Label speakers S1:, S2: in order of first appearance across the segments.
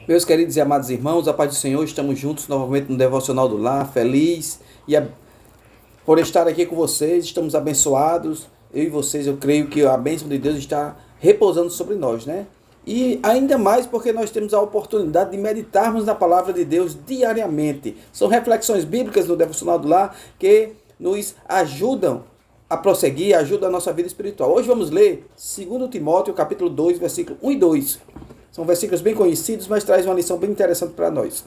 S1: Meus queridos e amados irmãos, a paz do Senhor, estamos juntos novamente no Devocional do Lar, feliz por estar aqui com vocês, estamos abençoados, eu e vocês, eu creio que a bênção de Deus está repousando sobre nós, né? E ainda mais porque nós temos a oportunidade de meditarmos na palavra de Deus diariamente. São reflexões bíblicas no Devocional do Lar que nos ajudam a prosseguir, ajudam a nossa vida espiritual. Hoje vamos ler 2 Timóteo, capítulo 2, versículo 1 e 2. São versículos bem conhecidos, mas traz uma lição bem interessante para nós.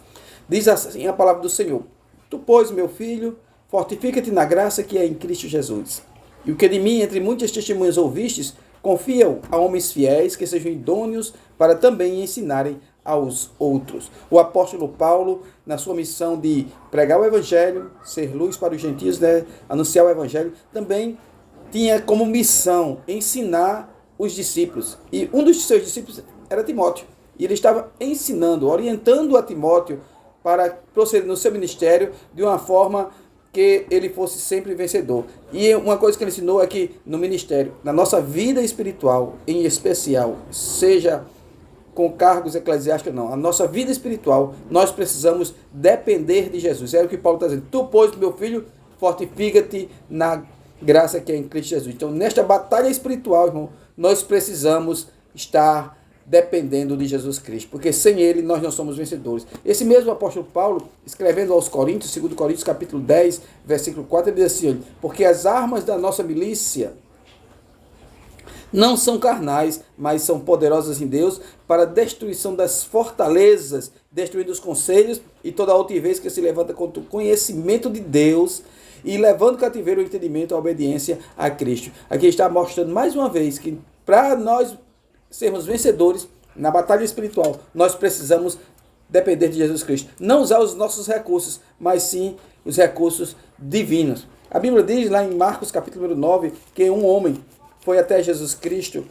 S1: Diz assim a palavra do Senhor: Tu, pois, meu filho, fortifica-te na graça que é em Cristo Jesus. E o que de mim, entre muitas testemunhas ouvistes, confia-o a homens fiéis que sejam idôneos para também ensinarem aos outros. O apóstolo Paulo, na sua missão de pregar o evangelho, ser luz para os gentios, né, anunciar o evangelho, também tinha como missão ensinar os discípulos. E um dos seus discípulos era Timóteo. E ele estava ensinando, orientando a Timóteo para proceder no seu ministério de uma forma que ele fosse sempre vencedor. E uma coisa que ele ensinou é que no ministério, na nossa vida espiritual, em especial, seja com cargos eclesiásticos ou não, a nossa vida espiritual, nós precisamos depender de Jesus. É o que Paulo está dizendo. Tu, pois, meu filho, fortifica-te na graça que é em Cristo Jesus. Então, nesta batalha espiritual, irmão, nós precisamos estar dependendo de Jesus Cristo, porque sem ele nós não somos vencedores. Esse mesmo apóstolo Paulo, escrevendo aos Coríntios, 2 Coríntios capítulo 10, versículo 4, ele diz assim: porque as armas da nossa milícia não são carnais, mas são poderosas em Deus para a destruição das fortalezas, destruindo os conselhos e toda altivez que se levanta contra o conhecimento de Deus e levando cativeiro o entendimento, a obediência a Cristo. Aqui está mostrando mais uma vez que para nós sermos vencedores na batalha espiritual, nós precisamos depender de Jesus Cristo. Não usar os nossos recursos, mas sim os recursos divinos. A Bíblia diz lá em Marcos capítulo 9, que um homem foi até Jesus Cristo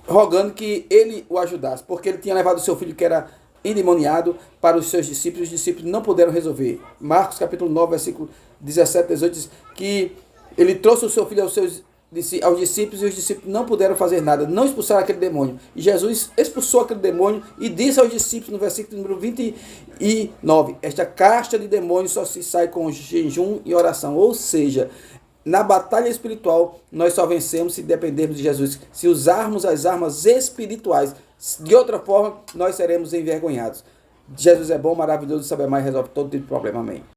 S1: rogando que ele o ajudasse, porque ele tinha levado o seu filho que era endemoniado para os seus discípulos, os discípulos não puderam resolver. Marcos capítulo 9, versículo 17, 18, diz que ele trouxe o seu filho aos discípulos e os discípulos não puderam fazer nada, não expulsaram aquele demônio. E Jesus expulsou aquele demônio e disse aos discípulos no versículo número 29, esta casta de demônios só se sai com jejum e oração. Ou seja, na batalha espiritual nós só vencemos se dependermos de Jesus, se usarmos as armas espirituais. De outra forma nós seremos envergonhados. Jesus é bom, maravilhoso, sabe mais, resolve todo tipo de problema. Amém.